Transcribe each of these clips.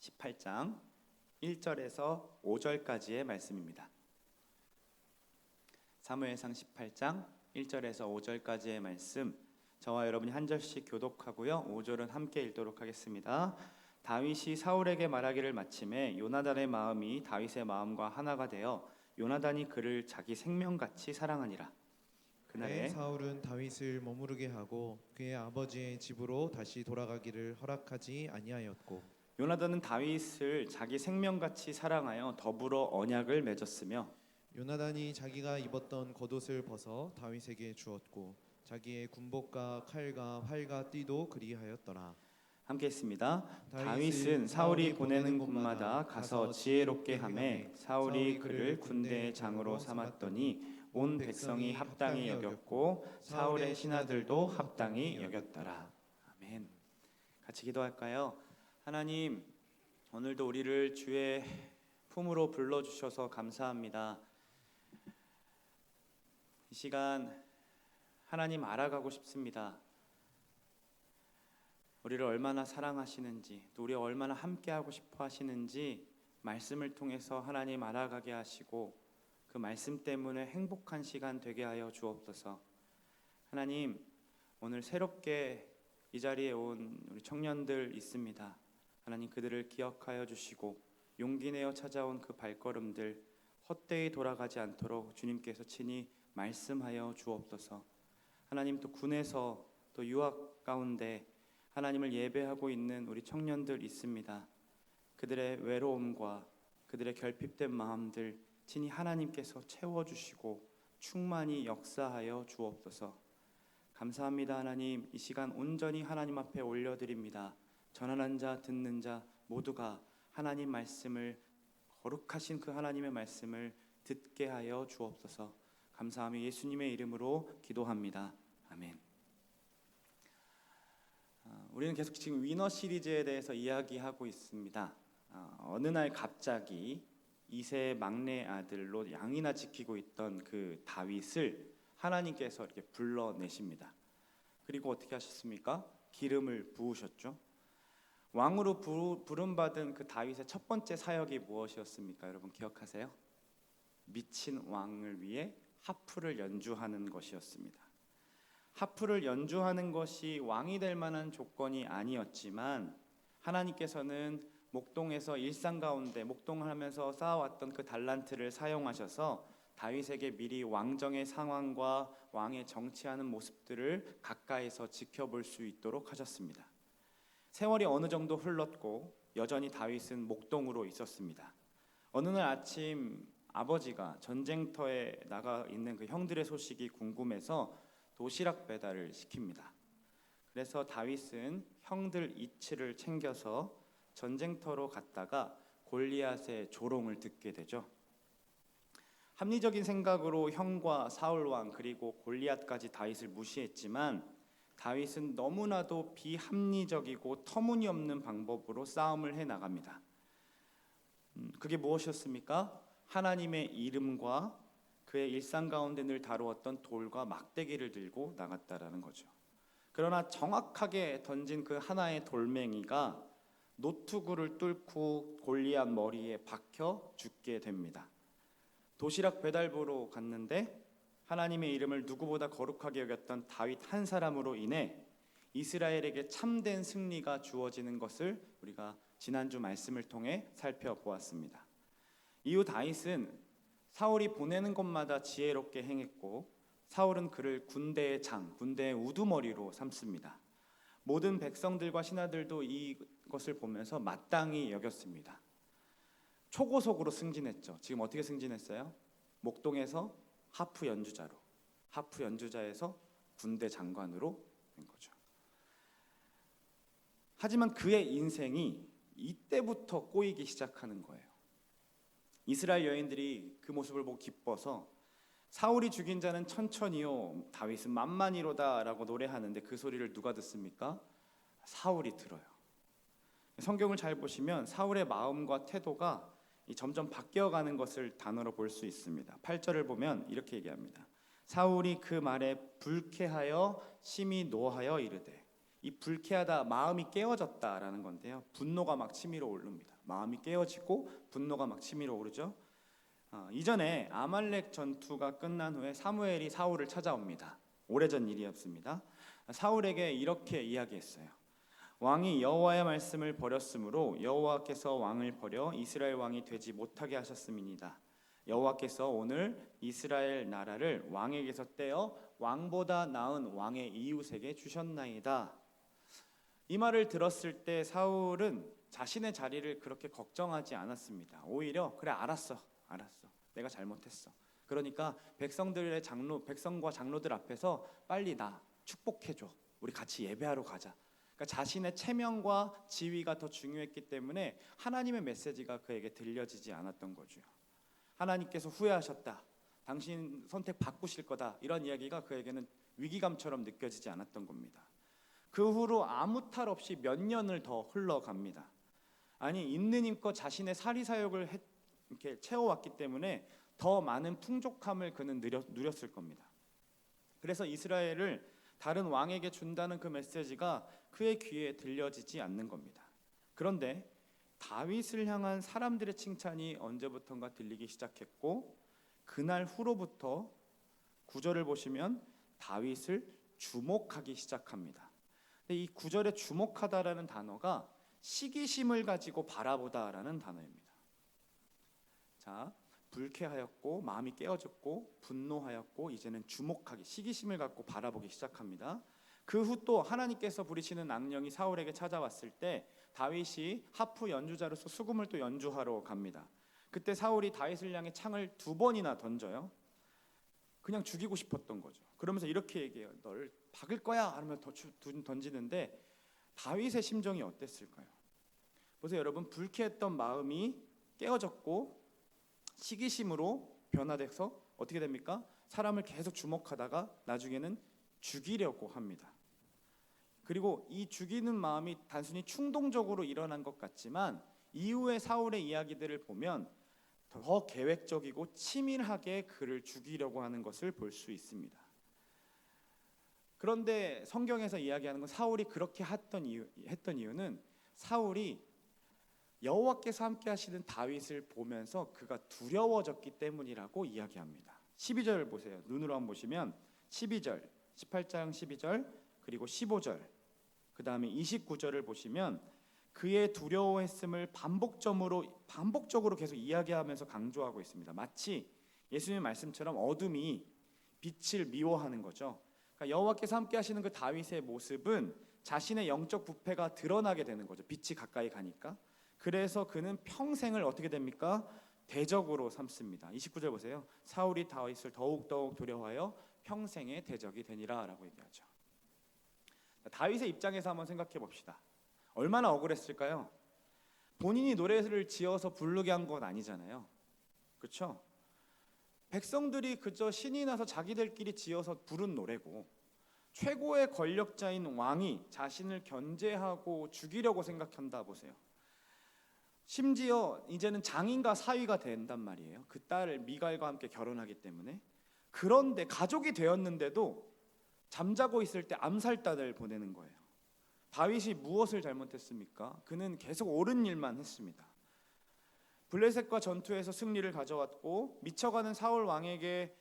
18장 1절에서 5절까지의 말씀입니다. 사무엘상 18장 1절에서 5절까지의 말씀, 저와 여러분이 한 절씩 교독하고요, 5절은 함께 읽도록 하겠습니다. 다윗이 사울에게 말하기를 마침에 요나단의 마음이 다윗의 마음과 하나가 되어 요나단이 그를 자기 생명같이 사랑하니라. 그날에 사울은 다윗을 머무르게 하고 그의 아버지의 집으로 다시 돌아가기를 허락하지 아니하였고, 요나단은 다윗을 자기 생명같이 사랑하여 더불어 언약을 맺었으며, 요나단이 자기가 입었던 겉옷을 벗어 다윗에게 주었고 자기의 군복과 칼과 활과 띠도 그리하였더라. 함께 했습니다. 다윗은 사울이 보내는 곳마다 가서 지혜롭게 하매 사울이 그를 군대의 장으로 삼았더니 온 백성이 합당히 여겼고 사울의 신하들도 합당히 여겼더라. 아멘. 같이 기도할까요? 하나님, 오늘도 우리를 주의 품으로 불러주셔서 감사합니다. 이 시간 하나님 알아가고 싶습니다. 우리를 얼마나 사랑하시는지, 또 우리와 얼마나 함께하고 싶어 하시는지 말씀을 통해서 하나님 알아가게 하시고 그 말씀 때문에 행복한 시간 되게 하여 주옵소서. 하나님, 오늘 새롭게 이 자리에 온 우리 청년들 있습니다. 하나님, 그들을 기억하여 주시고 용기 내어 찾아온 그 발걸음들 헛되이 돌아가지 않도록 주님께서 친히 말씀하여 주옵소서. 하나님, 또 군에서 또 유학 가운데 하나님을 예배하고 있는 우리 청년들 있습니다. 그들의 외로움과 그들의 결핍된 마음들 친히 하나님께서 채워주시고 충만히 역사하여 주옵소서. 감사합니다. 하나님, 이 시간 온전히 하나님 앞에 올려드립니다. 전하는 자 듣는 자 모두가 하나님 말씀을, 거룩하신 그 하나님의 말씀을 듣게 하여 주옵소서. 감사하며 예수님의 이름으로 기도합니다. 아멘. 우리는 계속 지금 위너 시리즈에 대해서 이야기하고 있습니다. 어느 날 갑자기 2세 막내 아들로 양이나 지키고 있던 그 다윗을 하나님께서 이렇게 불러내십니다. 그리고 어떻게 하셨습니까? 기름을 부으셨죠. 왕으로 부름받은 그 다윗의 첫 번째 사역이 무엇이었습니까? 여러분 기억하세요? 미친 왕을 위해 하프를 연주하는 것이었습니다. 하프를 연주하는 것이 왕이 될 만한 조건이 아니었지만 하나님께서는 목동에서 일상 가운데 목동을 하면서 쌓아왔던 그 달란트를 사용하셔서 다윗에게 미리 왕정의 상황과 왕의 정치하는 모습들을 가까이서 지켜볼 수 있도록 하셨습니다. 세월이 어느 정도 흘렀고 여전히 다윗은 목동으로 있었습니다. 어느 날 아침 아버지가 전쟁터에 나가 있는 그 형들의 소식이 궁금해서 도시락 배달을 시킵니다. 그래서 다윗은 형들 이치를 챙겨서 전쟁터로 갔다가 골리앗의 조롱을 듣게 되죠. 합리적인 생각으로 형과 사울 왕 그리고 골리앗까지 다윗을 무시했지만 다윗은 너무나도 비합리적이고 터무니없는 방법으로 싸움을 해나갑니다. 그게 무엇이었습니까? 하나님의 이름과 그의 일상 가운데 늘 다루었던 돌과 막대기를 들고 나갔다라는 거죠. 그러나 정확하게 던진 그 하나의 돌멩이가 노투구를 뚫고 골리앗 머리에 박혀 죽게 됩니다. 도시락 배달부로 갔는데 하나님의 이름을 누구보다 거룩하게 여겼던 다윗 한 사람으로 인해 이스라엘에게 참된 승리가 주어지는 것을 우리가 지난주 말씀을 통해 살펴보았습니다. 이후 다윗은 사울이 보내는 곳마다 지혜롭게 행했고 사울은 그를 군대의 장, 군대의 우두머리로 삼습니다. 모든 백성들과 신하들도 이것을 보면서 마땅히 여겼습니다. 초고속으로 승진했죠. 지금 어떻게 승진했어요? 목동에서 하프 연주자로, 하프 연주자에서 군대 장관으로 된 거죠. 하지만 그의 인생이 이때부터 꼬이기 시작하는 거예요. 이스라엘 여인들이 그 모습을 보고 기뻐서 사울이 죽인 자는 천천히요 다윗은 만만히로다 라고 노래하는데 그 소리를 누가 듣습니까? 사울이 들어요. 성경을 잘 보시면 사울의 마음과 태도가 점점 바뀌어가는 것을 단어로 볼 수 있습니다. 8절을 보면 이렇게 얘기합니다. 사울이 그 말에 불쾌하여 심히 노하여 이르되, 이 불쾌하다, 마음이 깨어졌다라는 건데요. 분노가 막 치밀어 오릅니다. 마음이 깨어지고 분노가 막 치밀어 오르죠. 이전에 아말렉 전투가 끝난 후에 사무엘이 사울을 찾아옵니다. 오래전 일이었습니다. 사울에게 이렇게 이야기했어요. 왕이 여호와의 말씀을 버렸으므로 여호와께서 왕을 버려 이스라엘 왕이 되지 못하게 하셨음이니이다. 여호와께서 오늘 이스라엘 나라를 왕에게서 떼어 왕보다 나은 왕의 이웃에게 주셨나이다. 이 말을 들었을 때 사울은 자신의 자리를 그렇게 걱정하지 않았습니다. 오히려 그래 알았어. 내가 잘못했어. 그러니까 백성과 장로들 앞에서 빨리 나 축복해줘. 우리 같이 예배하러 가자. 그러니까 자신의 체면과 지위가 더 중요했기 때문에 하나님의 메시지가 그에게 들려지지 않았던 거죠. 하나님께서 후회하셨다. 당신 선택 바꾸실 거다. 이런 이야기가 그에게는 위기감처럼 느껴지지 않았던 겁니다. 그 후로 아무 탈 없이 몇 년을 더 흘러갑니다. 아니 있는 힘껏 자신의 사리사욕을 이렇게 채워왔기 때문에 더 많은 풍족함을 그는 누렸을 겁니다. 그래서 이스라엘을 다른 왕에게 준다는 그 메시지가 그의 귀에 들려지지 않는 겁니다. 그런데 다윗을 향한 사람들의 칭찬이 언제부턴가 들리기 시작했고 그날 후로부터 9절을 보시면 다윗을 주목하기 시작합니다. 근데 이 9절에 주목하다라는 단어가 시기심을 가지고 바라보다라는 단어입니다. 자, 불쾌하였고 마음이 깨어졌고 분노하였고 이제는 주목하기, 시기심을 갖고 바라보기 시작합니다. 그 후 또 하나님께서 부리시는 악령이 사울에게 찾아왔을 때 다윗이 하프 연주자로서 수금을 또 연주하러 갑니다. 그때 사울이 다윗을 향해 창을 2번이나 던져요. 그냥 죽이고 싶었던 거죠. 그러면서 이렇게 얘기해요. 널 박을 거야 하면 더 던지는데 다윗의 심정이 어땠을까요? 보세요 여러분, 불쾌했던 마음이 깨어졌고 시기심으로 변화돼서 어떻게 됩니까? 사람을 계속 주목하다가 나중에는 죽이려고 합니다. 그리고 이 죽이는 마음이 단순히 충동적으로 일어난 것 같지만 이후의 사울의 이야기들을 보면 더 계획적이고 치밀하게 그를 죽이려고 하는 것을 볼 수 있습니다. 그런데 성경에서 이야기하는 건 사울이 그렇게 했던 이유는 사울이 여호와께서 함께 하시는 다윗을 보면서 그가 두려워졌기 때문이라고 이야기합니다. 12절 보세요. 눈으로 한번 보시면 12절, 18장 12절 그리고 15절 그 다음에 29절을 보시면 그의 두려워했음을 반복적으로 계속 이야기하면서 강조하고 있습니다. 마치 예수님의 말씀처럼 어둠이 빛을 미워하는 거죠. 그러니까 여호와께서 함께 하시는 그 다윗의 모습은 자신의 영적 부패가 드러나게 되는 거죠. 빛이 가까이 가니까. 그래서 그는 평생을 어떻게 됩니까? 대적으로 삼습니다. 29절 보세요. 사울이 다윗을 더욱더욱 두려워하여 평생의 대적이 되니라 라고 얘기하죠. 다윗의 입장에서 한번 생각해 봅시다. 얼마나 억울했을까요? 본인이 노래를 지어서 부르게 한 건 아니잖아요. 그렇죠? 백성들이 그저 신이 나서 자기들끼리 지어서 부른 노래고 최고의 권력자인 왕이 자신을 견제하고 죽이려고 생각한다 보세요. 심지어 이제는 장인과 사위가 된단 말이에요. 그 딸을 미갈과 함께 결혼하기 때문에. 그런데 가족이 되었는데도 잠자고 있을 때 암살단을 보내는 거예요. 다윗이 무엇을 잘못했습니까? 그는 계속 옳은 일만 했습니다. 블레셋과 전투에서 승리를 가져왔고 미쳐가는 사울 왕에게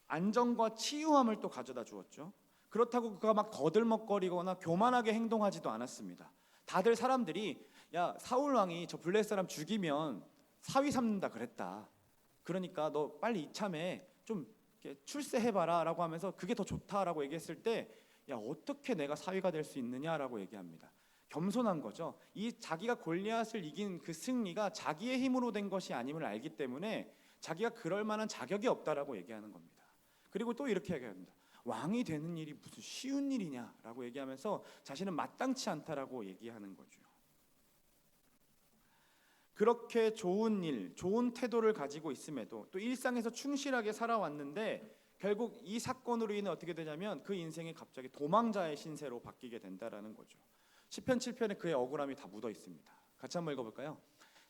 안정과 치유함을 또 가져다 주었죠. 그렇다고 그가 막 거들먹거리거나 교만하게 행동하지도 않았습니다. 다들 사람들이 야 사울 왕이 저 블레셋 사람 죽이면 사위 삼는다 그랬다. 그러니까 너 빨리 이참에 좀 출세해봐라 라고 하면서 그게 더 좋다라고 얘기했을 때 야 어떻게 내가 사위가 될 수 있느냐라고 얘기합니다. 겸손한 거죠. 이 자기가 골리앗을 이긴 그 승리가 자기의 힘으로 된 것이 아님을 알기 때문에 자기가 그럴 만한 자격이 없다라고 얘기하는 겁니다. 그리고 또 이렇게 얘기합니다. 왕이 되는 일이 무슨 쉬운 일이냐라고 얘기하면서 자신은 마땅치 않다라고 얘기하는 거죠. 그렇게 좋은 일, 좋은 태도를 가지고 있음에도 또 일상에서 충실하게 살아왔는데 결국 이 사건으로 인해 어떻게 되냐면 그 인생이 갑자기 도망자의 신세로 바뀌게 된다라는 거죠. 시편 7편에 그의 억울함이 다 묻어 있습니다. 같이 한번 읽어볼까요?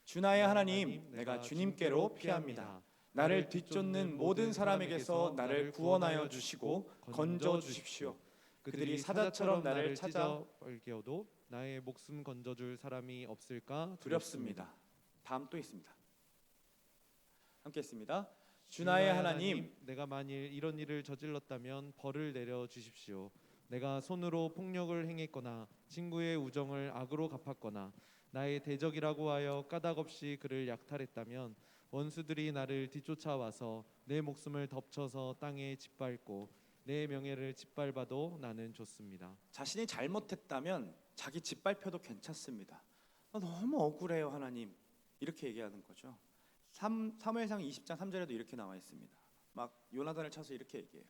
주 나의 하나님, 내가 주님께로 피합니다. 나를 뒤쫓는 모든 사람에게서 나를 구원하여 주시고 건져 주십시오. 그들이 사자처럼 나를 찾아 찢어버려도 나의 목숨 건져줄 사람이 없을까 두렵습니다. 다음 또 있습니다. 함께 했습니다. 주 나의 하나님, 내가 만일 이런 일을 저질렀다면 벌을 내려 주십시오. 내가 손으로 폭력을 행했거나 친구의 우정을 악으로 갚았거나 나의 대적이라고 하여 까닭없이 그를 약탈했다면 원수들이 나를 뒤쫓아와서 내 목숨을 덮쳐서 땅에 짓밟고 내 명예를 짓밟아도 나는 좋습니다. 자신이 잘못했다면 자기 짓밟혀도 괜찮습니다. 너무 억울해요 하나님, 이렇게 얘기하는 거죠. 사무엘상 20장 3절에도 이렇게 나와 있습니다. 막 요나단을 쳐서 이렇게 얘기해요.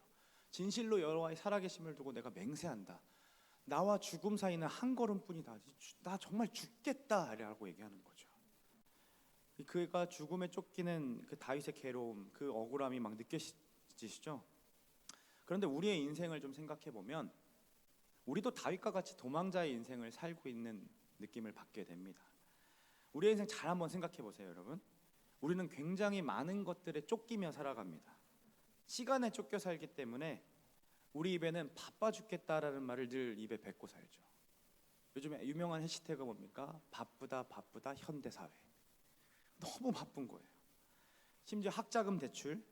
진실로 여호와의 살아계심을 두고 내가 맹세한다. 나와 죽음 사이는 한 걸음뿐이다. 나 정말 죽겠다라고 얘기하는 거죠. 그가 죽음에 쫓기는 그 다윗의 괴로움, 그 억울함이 막 느껴지시죠? 그런데 우리의 인생을 좀 생각해 보면 우리도 다윗과 같이 도망자의 인생을 살고 있는 느낌을 받게 됩니다. 우리의 인생 잘 한번 생각해 보세요, 여러분. 우리는 굉장히 많은 것들에 쫓기며 살아갑니다. 시간에 쫓겨 살기 때문에 우리 입에는 바빠 죽겠다라는 말을 늘 입에 뱉고 살죠. 요즘에 유명한 해시태그가 뭡니까? 바쁘다 바쁘다 현대사회. 너무 바쁜 거예요. 심지어 학자금 대출,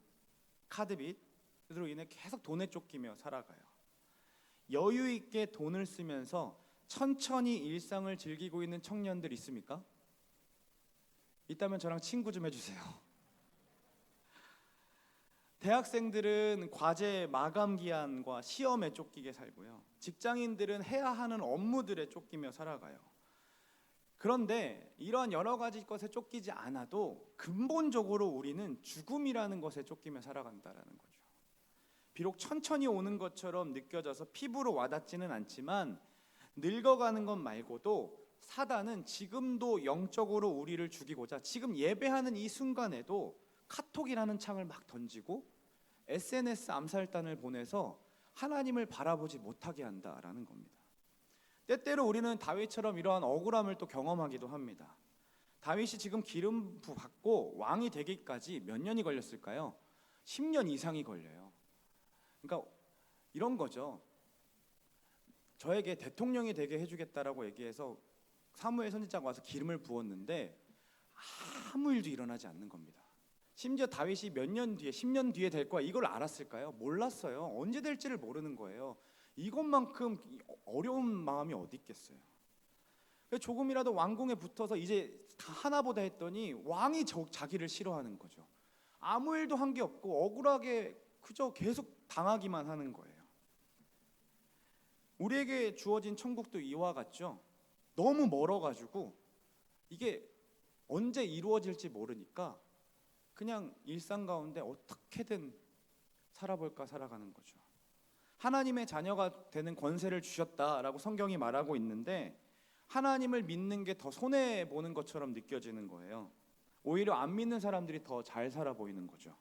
카드빚으로 인해 계속 돈에 쫓기며 살아가요. 여유 있게 돈을 쓰면서 천천히 일상을 즐기고 있는 청년들 있습니까? 있다면 저랑 친구 좀 해주세요. 대학생들은 과제 마감 기한과 시험에 쫓기게 살고요. 직장인들은 해야 하는 업무들에 쫓기며 살아가요. 그런데 이러한 여러 가지 것에 쫓기지 않아도 근본적으로 우리는 죽음이라는 것에 쫓기며 살아간다라는 거죠. 비록 천천히 오는 것처럼 느껴져서 피부로 와닿지는 않지만 늙어가는 것 말고도 사단은 지금도 영적으로 우리를 죽이고자 지금 예배하는 이 순간에도 카톡이라는 창을 막 던지고 SNS 암살단을 보내서 하나님을 바라보지 못하게 한다라는 겁니다. 때때로 우리는 다윗처럼 이러한 억울함을 또 경험하기도 합니다. 다윗이 지금 기름 받고 왕이 되기까지 몇 년이 걸렸을까요? 10년 이상이 걸려요. 그러니까 이런 거죠. 저에게 대통령이 되게 해주겠다라고 얘기해서 사무엘 선지자가 와서 기름을 부었는데 아무 일도 일어나지 않는 겁니다. 심지어 다윗이 몇 년 뒤에 10년 뒤에 될 거야 이걸 알았을까요? 몰랐어요. 언제 될지를 모르는 거예요. 이것만큼 어려운 마음이 어디 있겠어요. 조금이라도 왕궁에 붙어서 이제 다 하나보다 했더니 왕이 자기를 싫어하는 거죠. 아무 일도 한 게 없고 억울하게 그저 계속 당하기만 하는 거예요. 우리에게 주어진 천국도 이와 같죠. 너무 멀어가지고 이게 언제 이루어질지 모르니까 그냥 일상 가운데 어떻게든 살아볼까 살아가는 거죠. 하나님의 자녀가 되는 권세를 주셨다라고 성경이 말하고 있는데 하나님을 믿는 게 더 손해보는 것처럼 느껴지는 거예요. 오히려 안 믿는 사람들이 더 잘 살아 보이는 거죠.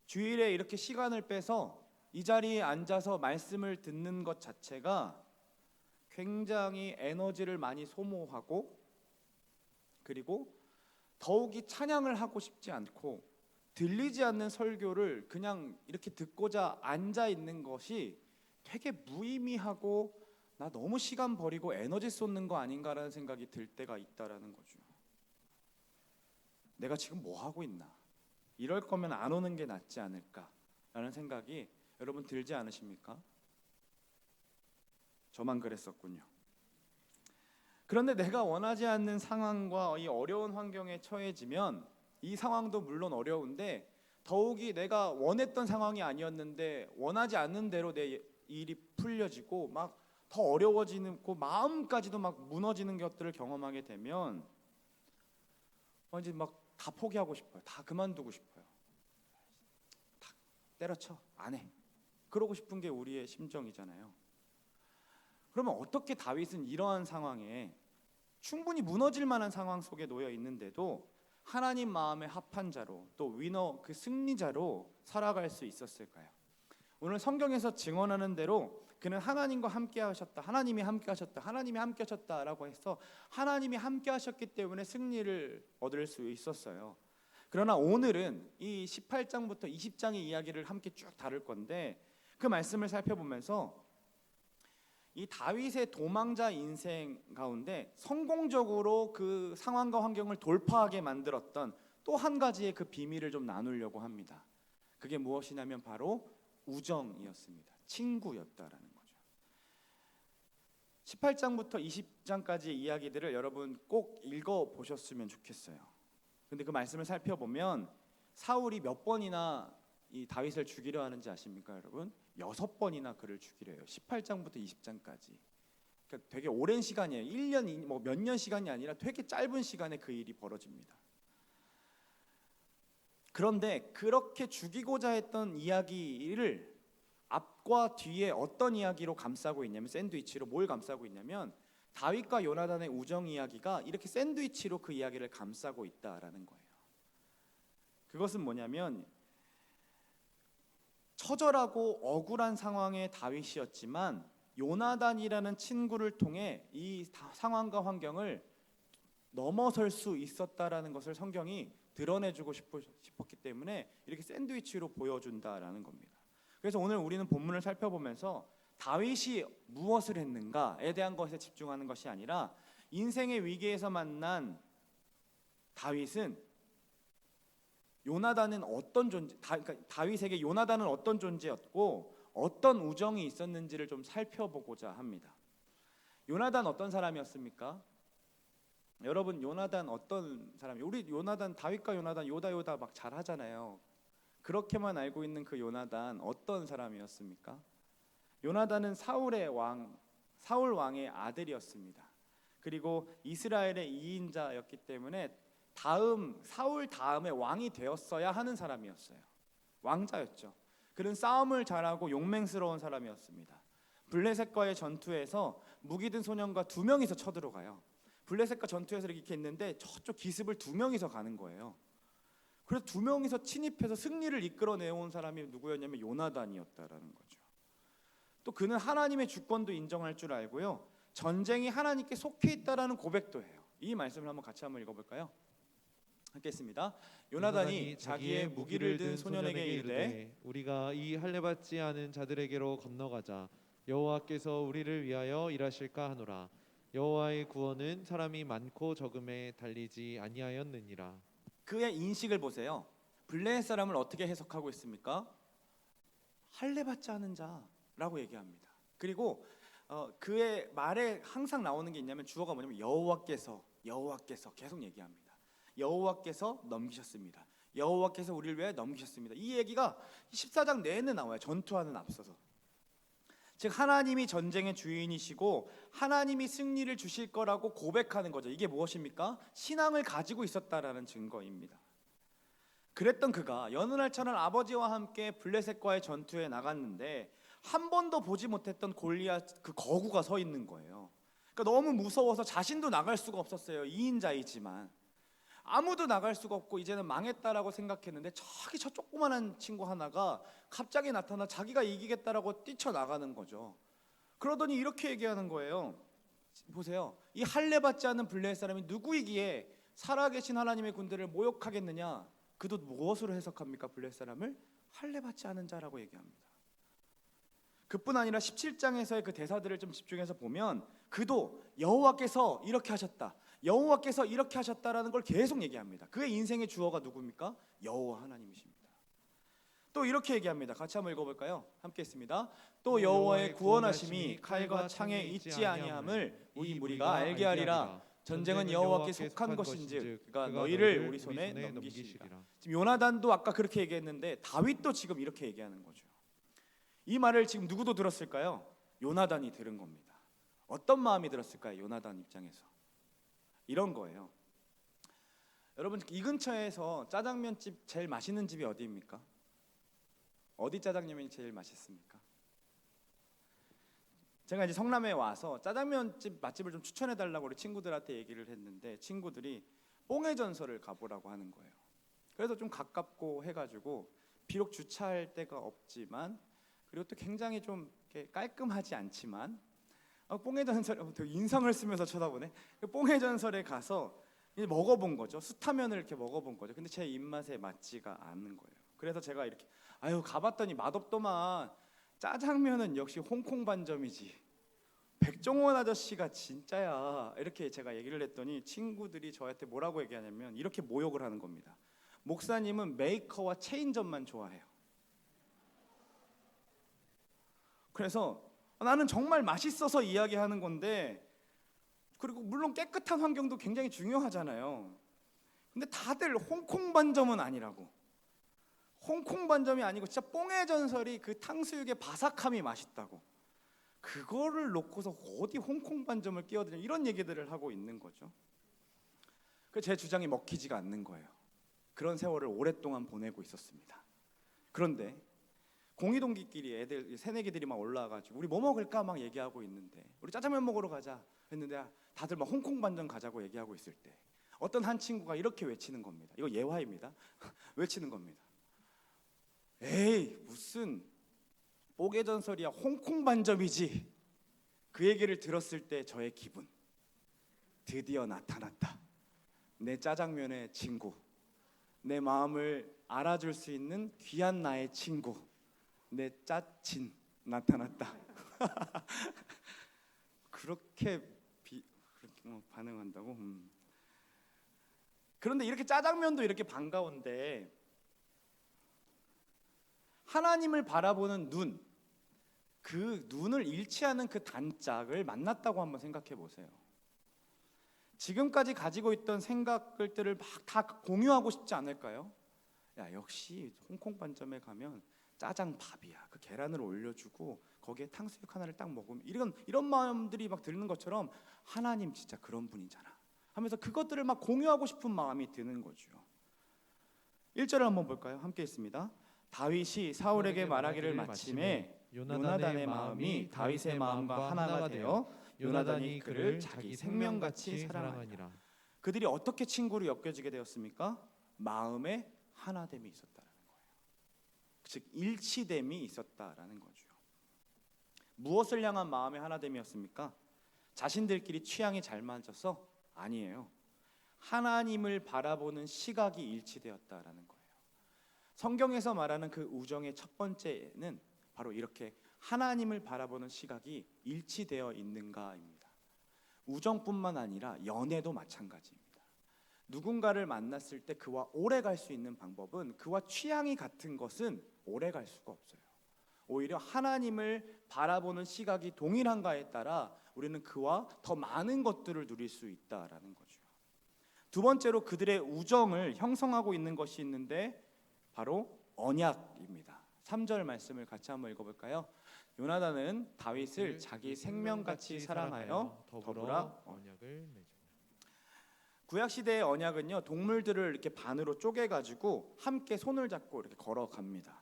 주일에 이렇게 시간을 빼서 이 자리에 앉아서 말씀을 듣는 것 자체가 굉장히 에너지를 많이 소모하고 그리고 더욱이 찬양을 하고 싶지 않고 들리지 않는 설교를 그냥 이렇게 듣고자 앉아 있는 것이 되게 무의미하고 나 너무 시간 버리고 에너지 쏟는 거 아닌가라는 생각이 들 때가 있다라는 거죠. 내가 지금 뭐 하고 있나? 이럴 거면 안 오는 게 낫지 않을까라는 생각이 여러분 들지 않으십니까? 저만 그랬었군요. 그런데 내가 원하지 않는 상황과 이 어려운 환경에 처해지면 이 상황도 물론 어려운데 더욱이 내가 원했던 상황이 아니었는데 원하지 않는 대로 내 일이 풀려지고 막 더 어려워지는 그 마음까지도 막 무너지는 것들을 경험하게 되면 이제 막 다 포기하고 싶어요. 다 그만두고 싶어요. 다 때려쳐 안 해. 그러고 싶은 게 우리의 심정이잖아요. 그러면 어떻게 다윗은 이러한 상황에 충분히 무너질 만한 상황 속에 놓여 있는데도 하나님 마음에 합한 자로 또 위너 그 승리자로 살아갈 수 있었을까요? 오늘 성경에서 증언하는 대로 그는 하나님과 함께 하셨다. 하나님이 함께 하셨다. 하나님이 함께 하셨다라고 해서 하나님이 함께 하셨기 때문에 승리를 얻을 수 있었어요. 그러나 오늘은 이 18장부터 20장의 이야기를 함께 쭉 다룰 건데 그 말씀을 살펴보면서 이 다윗의 도망자 인생 가운데 성공적으로 그 상황과 환경을 돌파하게 만들었던 또 한 가지의 그 비밀을 좀 나누려고 합니다. 그게 무엇이냐면 바로 우정이었습니다. 친구였다라는 거죠. 18장부터 20장까지의 이야기들을 여러분 꼭 읽어 보셨으면 좋겠어요. 근데 그 말씀을 살펴보면 사울이 몇 번이나 이 다윗을 죽이려 하는지 아십니까, 여러분? 6번이나 그를 죽이려 해요. 18장부터 20장까지. 그러니까 되게 오랜 시간이에요. 1년 뭐 몇 년 시간이 아니라 되게 짧은 시간에 그 일이 벌어집니다. 그런데 그렇게 죽이고자 했던 이야기를 앞과 뒤에 어떤 이야기로 감싸고 있냐면, 샌드위치로 뭘 감싸고 있냐면 다윗과 요나단의 우정 이야기가 이렇게 샌드위치로 그 이야기를 감싸고 있다라는 거예요. 그것은 뭐냐면 처절하고 억울한 상황의 다윗이었지만 요나단이라는 친구를 통해 이 상황과 환경을 넘어설 수 있었다라는 것을 성경이 드러내주고 싶었기 때문에 이렇게 샌드위치로 보여준다라는 겁니다. 그래서 오늘 우리는 본문을 살펴보면서 다윗이 무엇을 했는가에 대한 것에 집중하는 것이 아니라 인생의 위기에서 만난 다윗은 요나단은 어떤 존재, 그러니까 다윗에게 요나단은 어떤 존재였고 어떤 우정이 있었는지를 좀 살펴보고자 합니다. 요나단 어떤 사람이었습니까? 여러분, 요나단 어떤 사람이? 우리 요나단, 다윗과 요나단 요다 막 잘하잖아요. 그렇게만 알고 있는 그 요나단 어떤 사람이었습니까? 요나단은 사울 왕의 아들이었습니다. 그리고 이스라엘의 2인자였기 때문에 사울 다음에 왕이 되었어야 하는 사람이었어요. 왕자였죠. 그는 싸움을 잘하고 용맹스러운 사람이었습니다. 블레셋과의 전투에서 무기 든 소년과 2명이서 쳐들어가요. 블레셋과 전투에서 이렇게 있는데 저쪽 기습을 2명이서 가는 거예요. 그래서 2명이서 침입해서 승리를 이끌어내온 사람이 누구였냐면 요나단이었다라는 거죠. 또 그는 하나님의 주권도 인정할 줄 알고요, 전쟁이 하나님께 속해 있다라는 고백도 해요. 이 말씀을 같이 한번 읽어볼까요? 함께했습니다. 요나단이 자기의 무기를 든 소년에게 이르되 우리가 이 할례받지 않은 자들에게로 건너가자. 여호와께서 우리를 위하여 일하실까 하노라. 여호와의 구원은 사람이 많고 적음에 달리지 아니하였느니라. 그의 인식을 보세요. 블레셋 사람을 어떻게 해석하고 있습니까? 할례받지 않은 자라고 얘기합니다. 그리고 그의 말에 항상 나오는 게 있냐면 주어가 뭐냐면 여호와께서 계속 얘기합니다. 여호와께서 넘기셨습니다. 여호와께서 우리를 위해 넘기셨습니다. 이 얘기가 14장 내내 나와요. 전투하는 앞서서. 즉 하나님이 전쟁의 주인이시고 하나님이 승리를 주실 거라고 고백하는 거죠. 이게 무엇입니까? 신앙을 가지고 있었다라는 증거입니다. 그랬던 그가 여느 날 첫날 아버지와 함께 블레셋과의 전투에 나갔는데 한 번도 보지 못했던 골리앗 그 거구가 서 있는 거예요. 그러니까 너무 무서워서 자신도 나갈 수가 없었어요. 2인자이지만 아무도 나갈 수가 없고 이제는 망했다라고 생각했는데 저 조그만한 친구 하나가 갑자기 나타나 자기가 이기겠다라고 뛰쳐나가는 거죠. 그러더니 이렇게 얘기하는 거예요. 보세요. 이 할례받지 않는 블레셋 사람이 누구이기에 살아계신 하나님의 군대를 모욕하겠느냐? 그도 무엇으로 해석합니까? 블레셋 사람을 할례받지 않은 자라고 얘기합니다. 그뿐 아니라 17장에서의 그 대사들을 좀 집중해서 보면 그도 여호와께서 이렇게 하셨다, 여호와께서 이렇게 하셨다라는 걸 계속 얘기합니다. 그의 인생의 주어가 누굽니까? 여호와 하나님이십니다. 또 이렇게 얘기합니다. 같이 한번 읽어볼까요? 함께 했습니다. 또 여호와의 구원하심이 칼과 창에 있지 아니함을 이 무리가 알게 하리라. 전쟁은 여호와께 속한 것인즉 그가 너희를 우리 손에 넘기시리라. 지금 요나단도 아까 그렇게 얘기했는데 다윗도 지금 이렇게 얘기하는 거죠. 이 말을 지금 누구도 들었을까요? 요나단이 들은 겁니다. 어떤 마음이 들었을까요? 요나단 입장에서 이런 거예요. 여러분, 이 근처에서 짜장면집 제일 맛있는 집이 어디입니까? 어디 짜장면이 제일 맛있습니까? 제가 이제 성남에 와서 짜장면집 맛집을 좀 추천해 달라고 우리 친구들한테 얘기를 했는데 친구들이 뽕해전설을 가보라고 하는 거예요. 그래서 좀 가깝고 해가지고 비록 주차할 데가 없지만 그리고 또 굉장히 좀 깔끔하지 않지만 뽕해전설, 되게 인상을 쓰면서 쳐다보네. 뽕해전설에 가서 먹어본 거죠. 수타면을 이렇게 먹어본 거죠. 근데 제 입맛에 맞지가 않는 거예요. 그래서 제가 이렇게 가봤더니 맛없더만. 짜장면은 역시 홍콩 반점이지. 백종원 아저씨가 진짜야 이렇게 제가 얘기를 했더니 친구들이 저한테 뭐라고 얘기하냐면 이렇게 모욕을 하는 겁니다. 목사님은 메이커와 체인점만 좋아해요. 그래서 나는 정말 맛있어서 이야기하는 건데, 그리고 물론 깨끗한 환경도 굉장히 중요하잖아요. 근데 다들 홍콩 반점은 아니라고. 홍콩 반점이 아니고 진짜 뽕의 전설이 그 탕수육의 바삭함이 맛있다고. 그거를 놓고서 어디 홍콩 반점을 끼어드냐 이런 얘기들을 하고 있는 거죠. 그 제 주장이 먹히지가 않는 거예요. 그런 세월을 오랫동안 보내고 있었습니다. 그런데 공이동기끼리 애들 새내기들이 막 올라와가지고 우리 뭐 먹을까 막 얘기하고 있는데, 우리 짜장면 먹으러 가자 했는데 다들 막 홍콩 반점 가자고 얘기하고 있을 때 어떤 한 친구가 이렇게 외치는 겁니다. 이거 예화입니다. 외치는 겁니다. 에이 무슨 뽀개 전설이야, 홍콩 반점이지. 그 얘기를 들었을 때 저의 기분, 드디어 나타났다. 내 짜장면의 친구, 내 마음을 알아줄 수 있는 귀한 나의 친구, 내 짜친 나타났다. 그렇게 반응한다고? 그런데 이렇게 짜장면도 이렇게 반가운데 하나님을 바라보는 눈, 그 눈을 일치하는 그 단짝을 만났다고 한번 생각해 보세요. 지금까지 가지고 있던 생각들을 막 다 공유하고 싶지 않을까요? 야, 역시 홍콩 반점에 가면 짜장밥이야. 그 계란을 올려주고 거기에 탕수육 하나를 딱 먹으면 이런 마음들이 막 드는 것처럼 하나님 진짜 그런 분이잖아 하면서 그것들을 막 공유하고 싶은 마음이 드는 거죠. 1절을 한번 볼까요? 함께 있습니다. 다윗이 사울에게 말하기를 마침에 요나단의 마음이 다윗의 마음과 하나가 되어 요나단이 그를 자기 생명같이 사랑하니라. 그들이 어떻게 친구로 엮여지게 되었습니까? 마음의 하나됨이 있었다라는 거예요. 즉 일치됨이 있었다라는 거죠. 무엇을 향한 마음의 하나됨이었습니까? 자신들끼리 취향이 잘 맞아서? 아니에요. 하나님을 바라보는 시각이 일치되었다라는 거예요. 성경에서 말하는 그 우정의 첫 번째는 바로 이렇게 하나님을 바라보는 시각이 일치되어 있는가입니다. 우정뿐만 아니라 연애도 마찬가지입니다. 누군가를 만났을 때 그와 오래 갈 수 있는 방법은 그와 취향이 같은 것은 오래 갈 수가 없어요. 오히려 하나님을 바라보는 시각이 동일한가에 따라 우리는 그와 더 많은 것들을 누릴 수 있다라는 거죠. 두 번째로 그들의 우정을 형성하고 있는 것이 있는데 바로 언약입니다. 3절 말씀을 같이 한번 읽어볼까요? 요나단은 다윗을 자기 생명같이 사랑하여 더불어 언약을 맺으며. 구약 시대의 언약은요, 동물들을 이렇게 반으로 쪼개가지고 함께 손을 잡고 이렇게 걸어갑니다.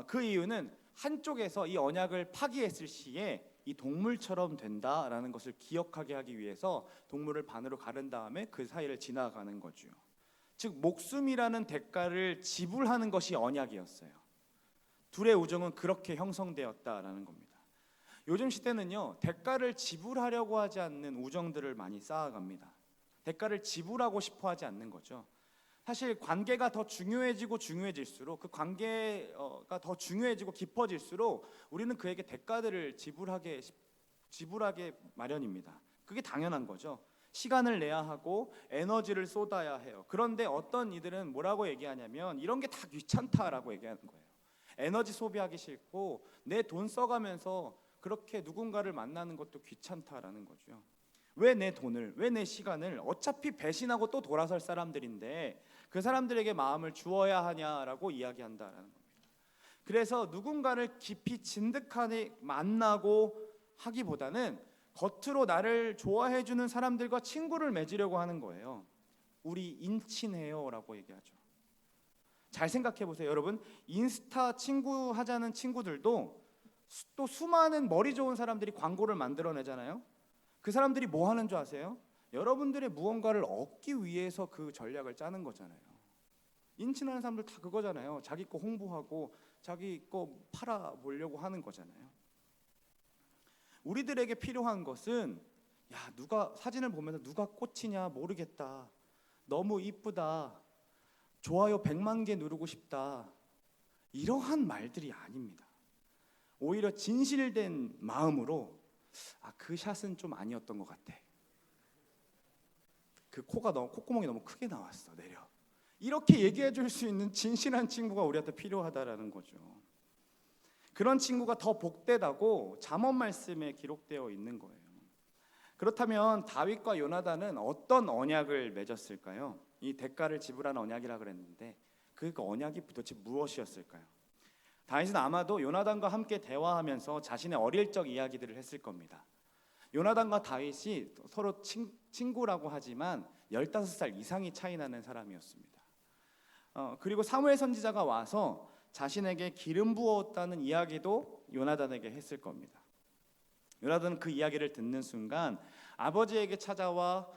그 이유는 한쪽에서 이 언약을 파기했을 시에 이 동물처럼 된다라는 것을 기억하게 하기 위해서 동물을 반으로 가른 다음에 그 사이를 지나가는 거죠. 즉 목숨이라는 대가를 지불하는 것이 언약이었어요. 둘의 우정은 그렇게 형성되었다라는 겁니다. 요즘 시대는요, 대가를 지불하려고 하지 않는 우정들을 많이 쌓아갑니다. 대가를 지불하고 싶어 하지 않는 거죠. 사실 관계가 더 중요해질수록 그 관계가 더 중요해지고 깊어질수록 우리는 그에게 대가들을 지불하게 마련입니다. 그게 당연한 거죠. 시간을 내야 하고 에너지를 쏟아야 해요. 그런데 어떤 이들은 뭐라고 얘기하냐면 이런 게 다 귀찮다라고 얘기하는 거예요. 에너지 소비하기 싫고 내 돈 써가면서 그렇게 누군가를 만나는 것도 귀찮다라는 거죠. 왜 내 돈을, 왜 내 시간을, 어차피 배신하고 또 돌아설 사람들인데 그 사람들에게 마음을 주어야 하냐라고 이야기한다라는 겁니다. 그래서 누군가를 깊이 진득하게 만나고 하기보다는 겉으로 나를 좋아해주는 사람들과 친구를 맺으려고 하는 거예요. 우리 인친해요라고 얘기하죠. 잘 생각해 보세요. 여러분, 인스타 친구 하자는 친구들도 또 수많은 머리 좋은 사람들이 광고를 만들어내잖아요. 그 사람들이 뭐 하는 줄 아세요? 여러분들의 무언가를 얻기 위해서 그 전략을 짜는 거잖아요. 인친하는 사람들 다 그거잖아요. 자기 거 홍보하고 자기 거 팔아보려고 하는 거잖아요. 우리들에게 필요한 것은 야, 누가 사진을 보면서 누가 꽃이냐 모르겠다, 너무 이쁘다, 좋아요 100만 개 누르고 싶다, 이러한 말들이 아닙니다. 오히려 진실된 마음으로 그 샷은 좀 아니었던 것 같아. 그 콧구멍이 너무 크게 나왔어. 내려. 이렇게 얘기해 줄 수 있는 진실한 친구가 우리한테 필요하다라는 거죠. 그런 친구가 더 복되다고 잠언 말씀에 기록되어 있는 거예요. 그렇다면 다윗과 요나단은 어떤 언약을 맺었을까요? 이 대가를 지불하는 언약이라 그랬는데 그 언약이 도대체 무엇이었을까요? 다윗은 아마도 요나단과 함께 대화하면서 자신의 어릴 적 이야기들을 했을 겁니다. 요나단과 다윗이 서로 친구라고 하지만 15살 이상이 차이 나는 사람이었습니다. 그리고 사무엘 선지자가 와서 자신에게 기름 부었다는 이야기도 요나단에게 했을 겁니다. 요나단은 그 이야기를 듣는 순간 아버지에게 찾아와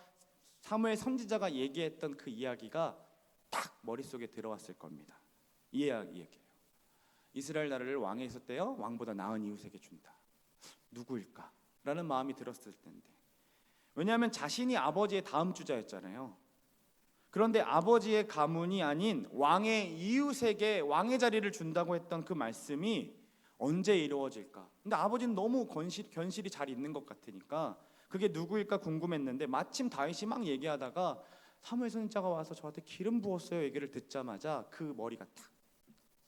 사무엘 선지자가 얘기했던 그 이야기가 딱 머릿속에 들어왔을 겁니다. 이 이야기예요. 이스라엘 나라를 왕에 있었대요. 왕보다 나은 이웃에게 준다. 누구일까? 라는 마음이 들었을 텐데, 왜냐하면 자신이 아버지의 다음 주자였잖아요. 그런데 아버지의 가문이 아닌 왕의 이웃에게 왕의 자리를 준다고 했던 그 말씀이 언제 이루어질까? 근데 아버지는 너무 견실이 잘 있는 것 같으니까 그게 누구일까 궁금했는데, 마침 다윗이 막 얘기하다가 사무엘 선지자가 와서 저한테 기름 부었어요 얘기를 듣자마자 그 머리가 탁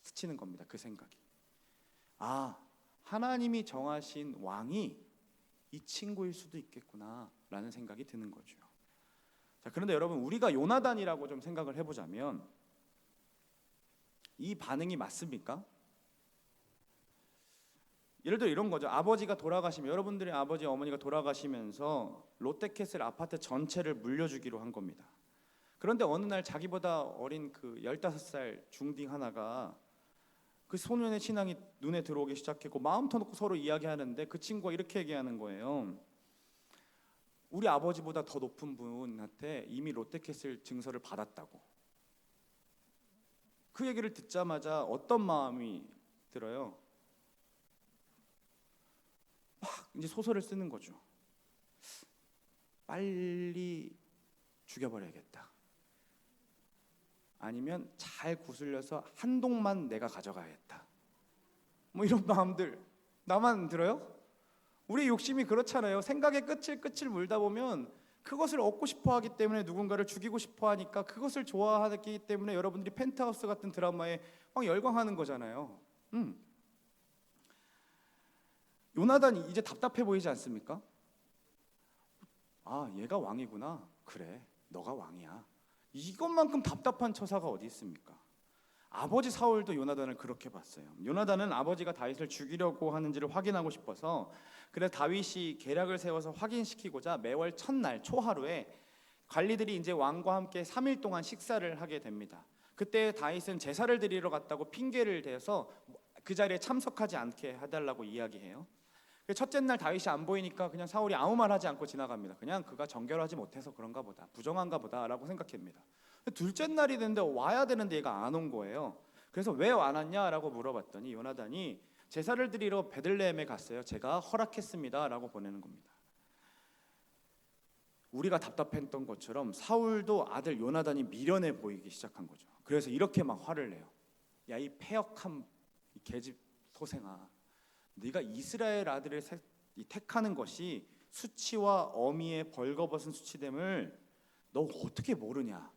스치는 겁니다. 그 생각이. 하나님이 정하신 왕이 이 친구일 수도 있겠구나 라는 생각이 드는 거죠. 자, 그런데 여러분, 우리가 요나단이라고 좀 생각을 해보자면 이 반응이 맞습니까? 예를 들어 이런 거죠. 아버지가 돌아가시면, 여러분들의 아버지 어머니가 돌아가시면서 롯데캐슬 아파트 전체를 물려주기로 한 겁니다. 그런데 어느 날 자기보다 어린 그 15살 중딩 하나가 그 소년의 신앙이 눈에 들어오기 시작했고 마음 터놓고 서로 이야기하는데 그 친구가 이렇게 얘기하는 거예요. 우리 아버지보다 더 높은 분한테 이미 롯데캐슬 증서를 받았다고. 그 얘기를 듣자마자 어떤 마음이 들어요? 막 이제 소설을 쓰는 거죠. 빨리 죽여버려야겠다. 아니면 잘 구슬려서 한 동만 내가 가져가야겠다. 뭐 이런 마음들 나만 들어요? 우리 욕심이 그렇잖아요. 생각의 끝을 물다 보면 그것을 얻고 싶어하기 때문에 누군가를 죽이고 싶어하니까 그것을 좋아하기 때문에 여러분들이 펜트하우스 같은 드라마에 막 열광하는 거잖아요. 요나단이 이제 답답해 보이지 않습니까? 얘가 왕이구나. 그래, 너가 왕이야. 이것만큼 답답한 처사가 어디 있습니까? 아버지 사울도 요나단을 그렇게 봤어요. 요나단은 아버지가 다윗을 죽이려고 하는지를 확인하고 싶어서, 그래서 다윗이 계략을 세워서 확인시키고자 매월 첫날 초하루에 관리들이 이제 왕과 함께 3일 동안 식사를 하게 됩니다. 그때 다윗은 제사를 드리러 갔다고 핑계를 대서 그 자리에 참석하지 않게 해달라고 이야기해요. 첫째 날 다윗이 안 보이니까 그냥 사울이 아무 말 하지 않고 지나갑니다. 그냥 그가 정결하지 못해서 그런가 보다, 부정한가 보다 라고 생각합니다. 둘째 날이 됐는데 와야 되는데 얘가 안 온 거예요. 그래서 왜 안 왔냐라고 물어봤더니 요나단이 제사를 드리러 베들레헴에 갔어요. 제가 허락했습니다 라고 보내는 겁니다. 우리가 답답했던 것처럼 사울도 아들 요나단이 미련해 보이기 시작한 거죠. 그래서 이렇게 막 화를 내요. 야, 이 패역한 이 계집 소생아, 네가 이스라엘 아들을 택하는 것이 수치와 어미의 벌거벗은 수치됨을 너 어떻게 모르냐?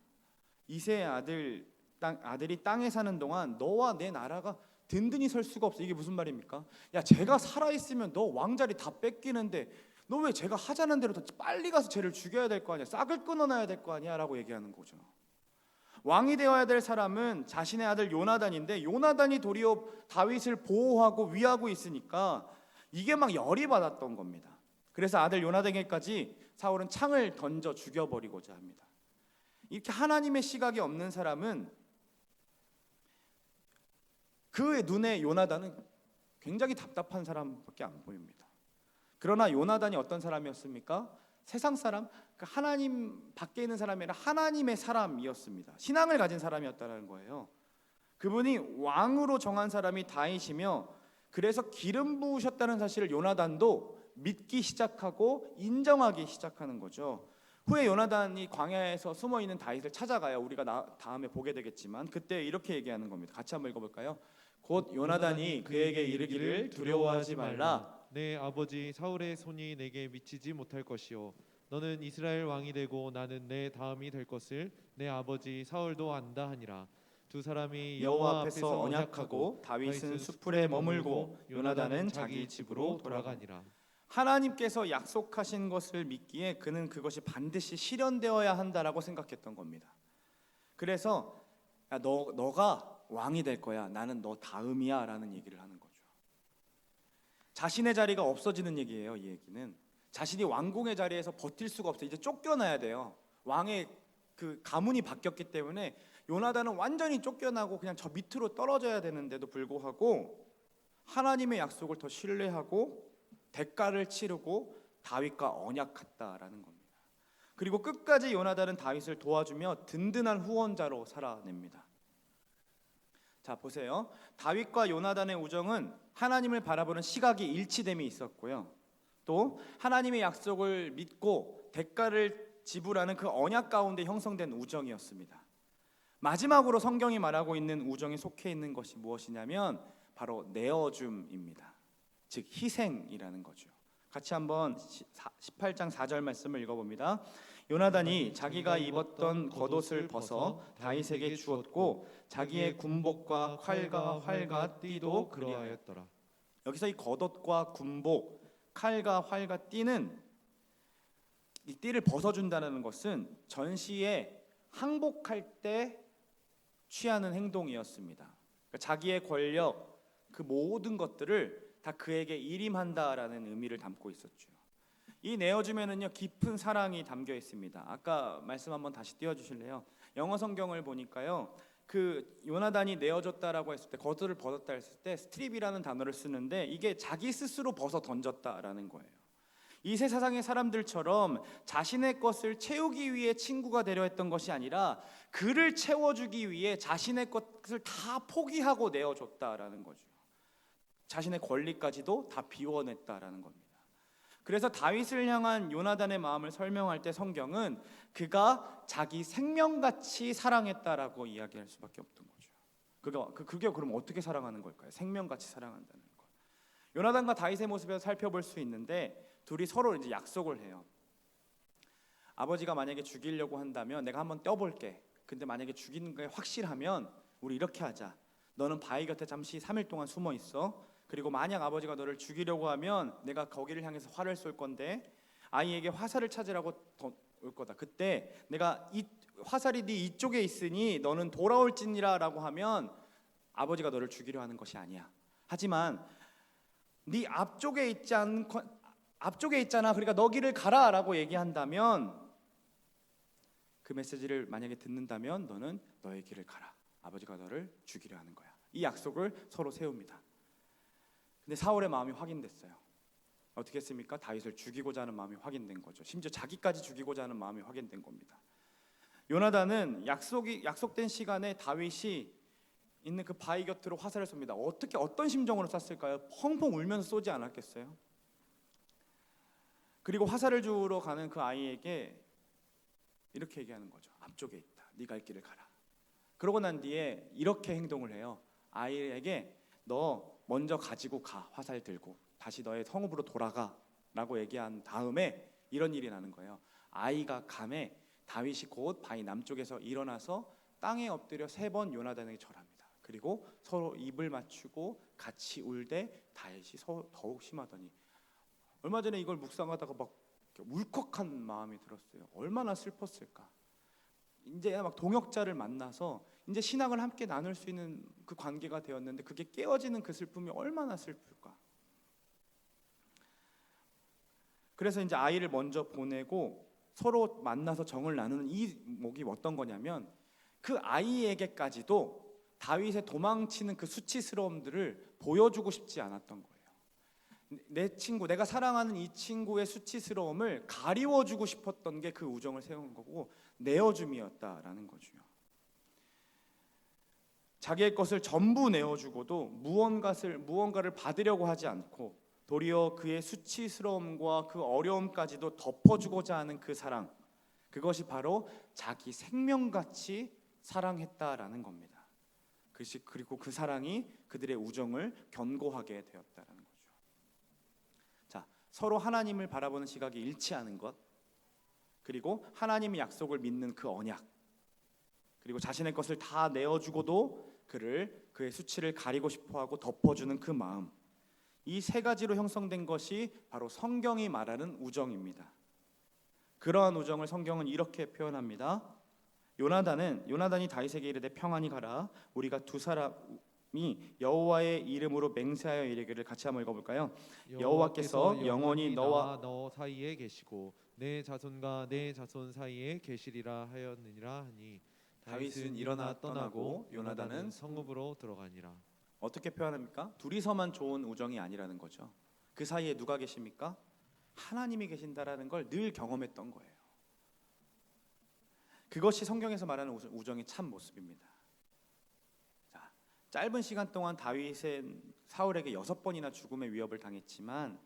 이새의 아들이 땅에 사는 동안 너와 내 나라가 든든히 설 수가 없어. 이게 무슨 말입니까? 야, 제가 살아있으면 너 왕자리 다 뺏기는데 너 왜 제가 하자는 대로 더 빨리 가서 쟤를 죽여야 될 거 아니야? 싹을 끊어놔야 될 거 아니야? 라고 얘기하는 거죠. 왕이 되어야 될 사람은 자신의 아들 요나단인데 요나단이 도리어 다윗을 보호하고 위하고 있으니까 이게 막 열이 받았던 겁니다. 그래서 아들 요나단에게까지 사울은 창을 던져 죽여버리고자 합니다. 이렇게 하나님의 시각이 없는 사람은, 그의 눈에 요나단은 굉장히 답답한 사람밖에 안 보입니다. 그러나 요나단이 어떤 사람이었습니까? 세상 사람, 하나님 밖에 있는 사람이 아니라 하나님의 사람이었습니다. 신앙을 가진 사람이었다는 거예요. 그분이 왕으로 정한 사람이 다윗이며, 그래서 기름 부으셨다는 사실을 요나단도 믿기 시작하고 인정하기 시작하는 거죠. 후에 요나단이 광야에서 숨어있는 다윗을 찾아가요. 우리가 다음에 보게 되겠지만 그때 이렇게 얘기하는 겁니다. 같이 한번 읽어볼까요? 곧 요나단이 그에게 이르기를 두려워하지 말라. 내 아버지 사울의 손이 내게 미치지 못할 것이요 너는 이스라엘 왕이 되고 나는 내 다음이 될 것을 내 아버지 사울도 안다 하니라. 두 사람이 여호와 앞에서 언약하고 다윗은 수풀에 머물고 요나단은 자기 집으로 돌아가니라. 하나님께서 약속하신 것을 믿기에 그는 그것이 반드시 실현되어야 한다라고 생각했던 겁니다. 그래서 야, 너가 왕이 될 거야. 나는 너 다음이야 라는 얘기를 하는 거죠. 자신의 자리가 없어지는 얘기예요. 이 얘기는 자신이 왕궁의 자리에서 버틸 수가 없어요. 이제 쫓겨나야 돼요. 왕의 그 가문이 바뀌었기 때문에 요나단은 완전히 쫓겨나고 그냥 저 밑으로 떨어져야 되는데도 불구하고 하나님의 약속을 더 신뢰하고 대가를 치르고 다윗과 언약했다라는 겁니다. 그리고 끝까지 요나단은 다윗을 도와주며 든든한 후원자로 살아냅니다. 자, 보세요. 다윗과 요나단의 우정은 하나님을 바라보는 시각이 일치됨이 있었고요. 또 하나님의 약속을 믿고 대가를 지불하는 그 언약 가운데 형성된 우정이었습니다. 마지막으로 성경이 말하고 있는 우정에 속해 있는 것이 무엇이냐면 바로 내어줌입니다. 즉 희생이라는 거죠. 같이 한번 18장 4절 말씀을 읽어봅니다. 요나단이 자기가 입었던 겉옷을 벗어 다윗에게 주었고 자기의 군복과 칼과 활과 띠도 그리하였더라. 여기서 이 겉옷과 군복, 칼과 활과 띠는 이 띠를 벗어준다는 것은 전시에 항복할 때 취하는 행동이었습니다. 그러니까 자기의 권력, 그 모든 것들을 다 그에게 일임한다라는 의미를 담고 있었죠. 이 내어주면은요 깊은 사랑이 담겨 있습니다. 아까 말씀 한번 다시 띄워주실래요? 영어 성경을 보니까요, 그 요나단이 내어줬다라고 했을 때, 겉을 벗었다 했을 때 스트립이라는 단어를 쓰는데 이게 자기 스스로 벗어 던졌다라는 거예요. 이 세 세상의 사람들처럼 자신의 것을 채우기 위해 친구가 되려 했던 것이 아니라 그를 채워주기 위해 자신의 것을 다 포기하고 내어줬다라는 거죠. 자신의 권리까지도 다 비워냈다라는 겁니다. 그래서 다윗을 향한 요나단의 마음을 설명할 때 성경은 그가 자기 생명같이 사랑했다라고 이야기할 수밖에 없던 거죠. 그게 그럼 어떻게 사랑하는 걸까요? 생명같이 사랑한다는 것. 요나단과 다윗의 모습에서 살펴볼 수 있는데 둘이 서로 이제 약속을 해요. 아버지가 만약에 죽이려고 한다면 내가 한번 떼어볼게. 근데 만약에 죽이는 게 확실하면 우리 이렇게 하자. 너는 바위 곁에 잠시 3일 동안 숨어 있어. 그리고 만약 아버지가 너를 죽이려고 하면 내가 거기를 향해서 활을 쏠 건데 아이에게 화살을 찾으라고 올 거다. 그때 내가 이 화살이 네 이쪽에 있으니 너는 돌아올지니라라고 하면 아버지가 너를 죽이려 하는 것이 아니야. 하지만 네 앞쪽에 있잖아. 그러니까 너 길을 가라라고 얘기한다면 그 메시지를 만약에 듣는다면 너는 너의 길을 가라. 아버지가 너를 죽이려 하는 거야. 이 약속을 서로 세웁니다. 근데 사울의 마음이 확인됐어요. 어떻게 했습니까? 다윗을 죽이고자 하는 마음이 확인된 거죠. 심지어 자기까지 죽이고자 하는 마음이 확인된 겁니다. 요나단은 약속된 시간에 다윗이 있는 그 바위 곁으로 화살을 쏩니다. 어떤 심정으로 쐈을까요? 펑펑 울면서 쏘지 않았겠어요? 그리고 화살을 주러 가는 그 아이에게 이렇게 얘기하는 거죠. 앞쪽에 있다. 네가 갈 길을 가라. 그러고 난 뒤에 이렇게 행동을 해요. 아이에게 너 먼저 가지고 가. 화살 들고 다시 너의 성읍으로 돌아가 라고 얘기한 다음에 이런 일이 나는 거예요. 아이가 감에 다윗이 곧 바위 남쪽에서 일어나서 땅에 엎드려 3번 요나단에게 절합니다. 그리고 서로 입을 맞추고 같이 울되 다윗이 더욱 심하더니, 얼마 전에 이걸 묵상하다가 막 울컥한 마음이 들었어요. 얼마나 슬펐을까. 이제 막 동역자를 만나서 이제 신앙을 함께 나눌 수 있는 그 관계가 되었는데 그게 깨어지는 그 슬픔이 얼마나 슬플까. 그래서 이제 아이를 먼저 보내고 서로 만나서 정을 나누는 이 목이 어떤 거냐면 그 아이에게까지도 다윗의 도망치는 그 수치스러움들을 보여주고 싶지 않았던 거예요. 내 친구, 내가 사랑하는 이 친구의 수치스러움을 가리워주고 싶었던 게 그 우정을 세운 거고 내어줌이었다라는 거죠. 자기의 것을 전부 내어주고도 무언가를 받으려고 하지 않고 도리어 그의 수치스러움과 그 어려움까지도 덮어주고자 하는 그 사랑, 그것이 바로 자기 생명같이 사랑했다라는 겁니다. 그리고 그 사랑이 그들의 우정을 견고하게 되었다라는 거죠. 서로 하나님을 바라보는 시각이 일치하는 것, 그리고 하나님의 약속을 믿는 그 언약, 그리고 자신의 것을 다 내어주고도 그의 수치를 가리고 싶어하고 덮어주는 그 마음, 이 세 가지로 형성된 것이 바로 성경이 말하는 우정입니다. 그러한 우정을 성경은 이렇게 표현합니다. 요나단이 다윗에게 이르되 평안히 가라. 우리가 두 사람이 여호와의 이름으로 맹세하여 이르기를. 같이 한번 읽어볼까요? 여호와께서 영원히 너와 너 사이에 계시고 내 자손과 내 자손 사이에 계시리라 하였느니라 하니 다윗은 일어나 떠나고 요나단은 성읍으로 들어가니라. 어떻게 표현합니까? 둘이서만 좋은 우정이 아니라는 거죠. 그 사이에 누가 계십니까? 하나님이 계신다라는 걸 늘 경험했던 거예요. 그것이 성경에서 말하는 우정의 참 모습입니다. 자, 짧은 시간 동안 다윗은 사울에게 6번이나 죽음의 위협을 당했지만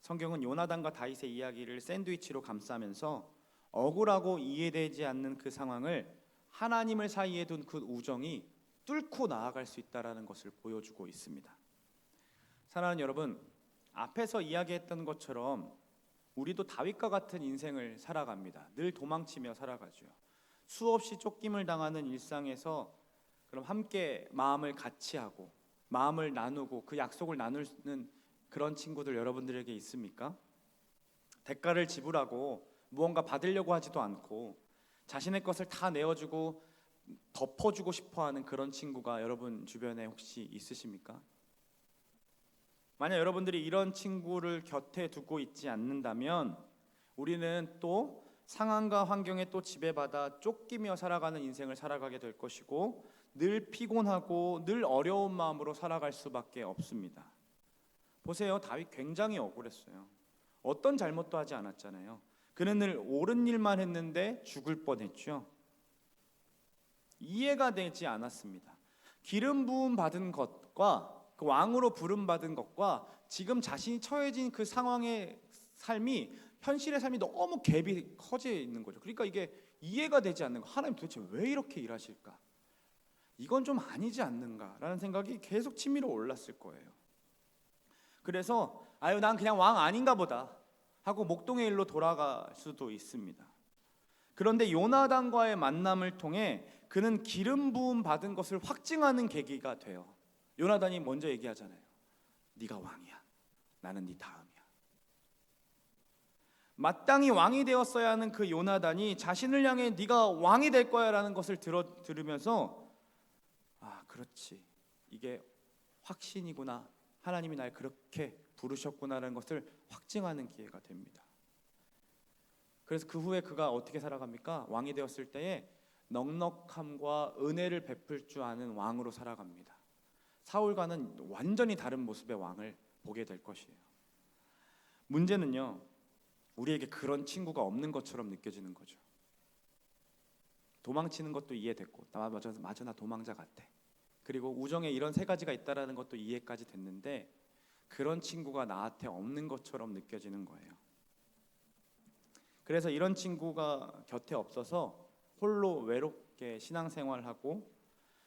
성경은 요나단과 다윗의 이야기를 샌드위치로 감싸면서 억울하고 이해되지 않는 그 상황을 하나님을 사이에 둔 그 우정이 뚫고 나아갈 수 있다는 것을 보여주고 있습니다. 사랑하는 여러분, 앞에서 이야기했던 것처럼 우리도 다윗과 같은 인생을 살아갑니다. 늘 도망치며 살아가죠. 수없이 쫓김을 당하는 일상에서 그럼 함께 마음을 같이 하고 마음을 나누고 그 약속을 나누는 그런 친구들 여러분들에게 있습니까? 대가를 지불하고 무언가 받으려고 하지도 않고 자신의 것을 다 내어주고 덮어주고 싶어하는 그런 친구가 여러분 주변에 혹시 있으십니까? 만약 여러분들이 이런 친구를 곁에 두고 있지 않는다면 우리는 또 상황과 환경에 또 지배받아 쫓기며 살아가는 인생을 살아가게 될 것이고 늘 피곤하고 늘 어려운 마음으로 살아갈 수밖에 없습니다. 보세요, 다윗 굉장히 억울했어요. 어떤 잘못도 하지 않았잖아요. 그는 늘 옳은 일만 했는데 죽을 뻔했죠. 이해가 되지 않았습니다. 기름 부음 받은 것과 그 왕으로 부름 받은 것과 지금 자신이 처해진 그 상황의 삶이 현실의 삶이 너무 갭이 커져 있는 거죠. 그러니까 이게 이해가 되지 않는 거. 하나님 도대체 왜 이렇게 일하실까? 이건 좀 아니지 않는가라는 생각이 계속 치밀어 올랐을 거예요. 그래서 난 그냥 왕 아닌가 보다 하고 목동의 일로 돌아갈 수도 있습니다. 그런데 요나단과의 만남을 통해 그는 기름 부음 받은 것을 확증하는 계기가 돼요. 요나단이 먼저 얘기하잖아요. 네가 왕이야. 나는 네 다음이야. 마땅히 왕이 되었어야 하는 그 요나단이 자신을 향해 네가 왕이 될 거야라는 것을 들으면서 그렇지. 이게 확신이구나. 하나님이 날 그렇게 부르셨구나라는 것을 확증하는 기회가 됩니다. 그래서 그 후에 그가 어떻게 살아갑니까? 왕이 되었을 때에 넉넉함과 은혜를 베풀 줄 아는 왕으로 살아갑니다. 사울과는 완전히 다른 모습의 왕을 보게 될 것이에요. 문제는요, 우리에게 그런 친구가 없는 것처럼 느껴지는 거죠. 도망치는 것도 이해됐고, 맞아 나 도망자 같아. 그리고 우정에 이런 세 가지가 있다라는 것도 이해까지 됐는데 그런 친구가 나한테 없는 것처럼 느껴지는 거예요. 그래서 이런 친구가 곁에 없어서 홀로 외롭게 신앙생활하고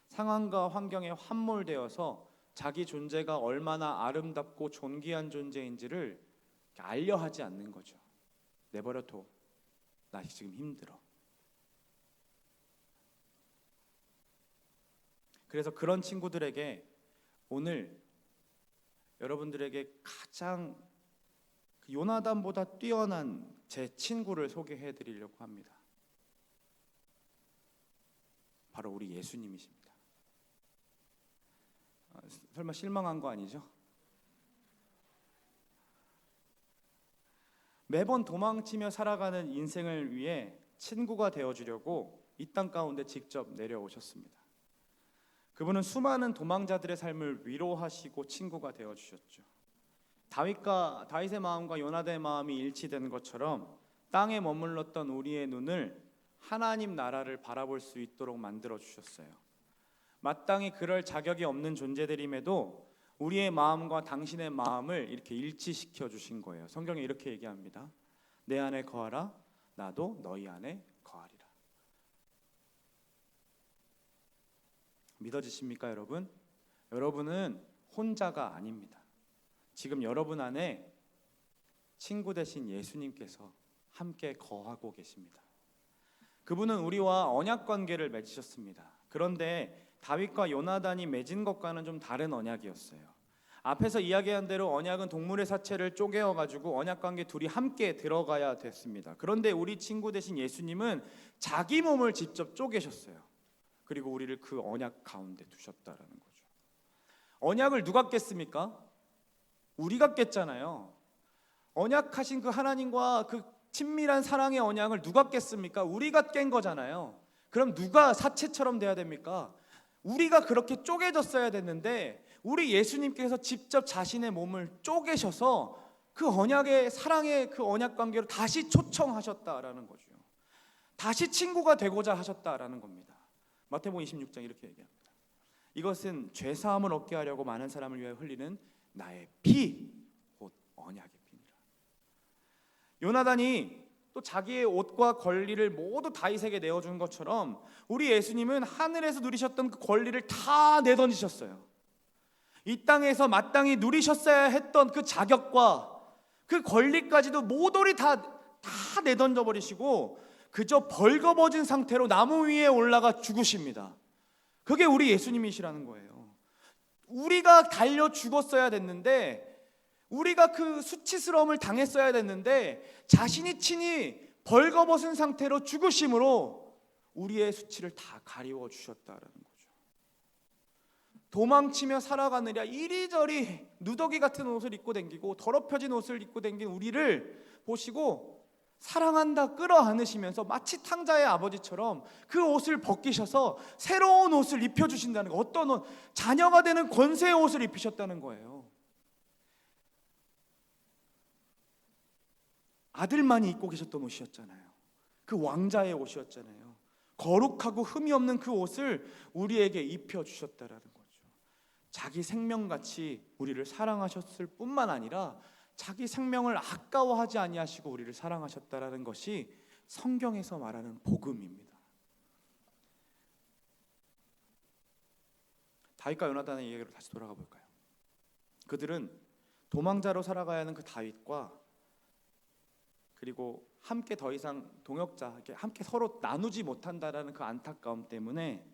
상황과 환경에 함몰되어서 자기 존재가 얼마나 아름답고 존귀한 존재인지를 알려 하지 않는 거죠. 내버려둬. 나 지금 힘들어. 그래서 그런 친구들에게 오늘 여러분들에게 가장 요나단보다 뛰어난 제 친구를 소개해 드리려고 합니다. 바로 우리 예수님이십니다. 설마 실망한 거 아니죠? 매번 도망치며 살아가는 인생을 위해 친구가 되어주려고 이 땅 가운데 직접 내려오셨습니다. 그분은 수많은 도망자들의 삶을 위로하시고 친구가 되어주셨죠. 다윗의 마음과 요나단의 마음이 일치된 것처럼 땅에 머물렀던 우리의 눈을 하나님 나라를 바라볼 수 있도록 만들어 주셨어요. 마땅히 그럴 자격이 없는 존재들임에도 우리의 마음과 당신의 마음을 이렇게 일치시켜 주신 거예요. 성경에 이렇게 얘기합니다. 내 안에 거하라, 나도 너희 안에 거하리라. 믿어지십니까, 여러분? 여러분은 혼자가 아닙니다. 지금 여러분 안에 친구 되신 예수님께서 함께 거하고 계십니다. 그분은 우리와 언약 관계를 맺으셨습니다. 그런데 다윗과 요나단이 맺은 것과는 좀 다른 언약이었어요. 앞에서 이야기한 대로 언약은 동물의 사체를 쪼개어 가지고 언약 관계 둘이 함께 들어가야 됐습니다. 그런데 우리 친구 되신 예수님은 자기 몸을 직접 쪼개셨어요. 그리고 우리를 그 언약 가운데 두셨다라는 거죠. 언약을 누가 깼습니까? 우리가 깼잖아요. 언약하신 그 하나님과 그 친밀한 사랑의 언약을 누가 깼습니까? 우리가 깬 거잖아요. 그럼 누가 사체처럼 돼야 됩니까? 우리가 그렇게 쪼개졌어야 됐는데 우리 예수님께서 직접 자신의 몸을 쪼개셔서 그 언약의 사랑의 그 언약 관계로 다시 초청하셨다라는 거죠. 다시 친구가 되고자 하셨다라는 겁니다. 마태복음 26장 이렇게 얘기합니다. 이것은 죄 사함을 얻게 하려고 많은 사람을 위하여 흘리는 나의 피, 곧 언약의 피니라. 요나단이 또 자기의 옷과 권리를 모두 다윗에게 내어준 것처럼 우리 예수님은 하늘에서 누리셨던 그 권리를 다 내던지셨어요. 이 땅에서 마땅히 누리셨어야 했던 그 자격과 그 권리까지도 모조리 다 내던져 버리시고 그저 벌거벗은 상태로 나무 위에 올라가 죽으십니다. 그게 우리 예수님이시라는 거예요. 우리가 달려 죽었어야 됐는데, 우리가 그 수치스러움을 당했어야 됐는데 자신이 친히 벌거벗은 상태로 죽으심으로 우리의 수치를 다 가리워 주셨다라는 거죠. 도망치며 살아가느냐 이리저리 누더기 같은 옷을 입고 댕기고 더럽혀진 옷을 입고 댕긴 우리를 보시고 사랑한다 끌어안으시면서 마치 탕자의 아버지처럼 그 옷을 벗기셔서 새로운 옷을 입혀주신다는 거. 어떤 옷? 자녀가 되는 권세의 옷을 입히셨다는 거예요. 아들만이 입고 계셨던 옷이었잖아요. 그 왕자의 옷이었잖아요. 거룩하고 흠이 없는 그 옷을 우리에게 입혀주셨다라는 거죠. 자기 생명같이 우리를 사랑하셨을 뿐만 아니라 자기 생명을 아까워하지 아니하시고 우리를 사랑하셨다라는 것이 성경에서 말하는 복음입니다. 다윗과 요나단의 이야기로 다시 돌아가 볼까요? 그들은 도망자로 살아가야 하는 그 다윗과 그리고 함께 더 이상 동역자, 이렇게 함께 서로 나누지 못한다라는 그 안타까움 때문에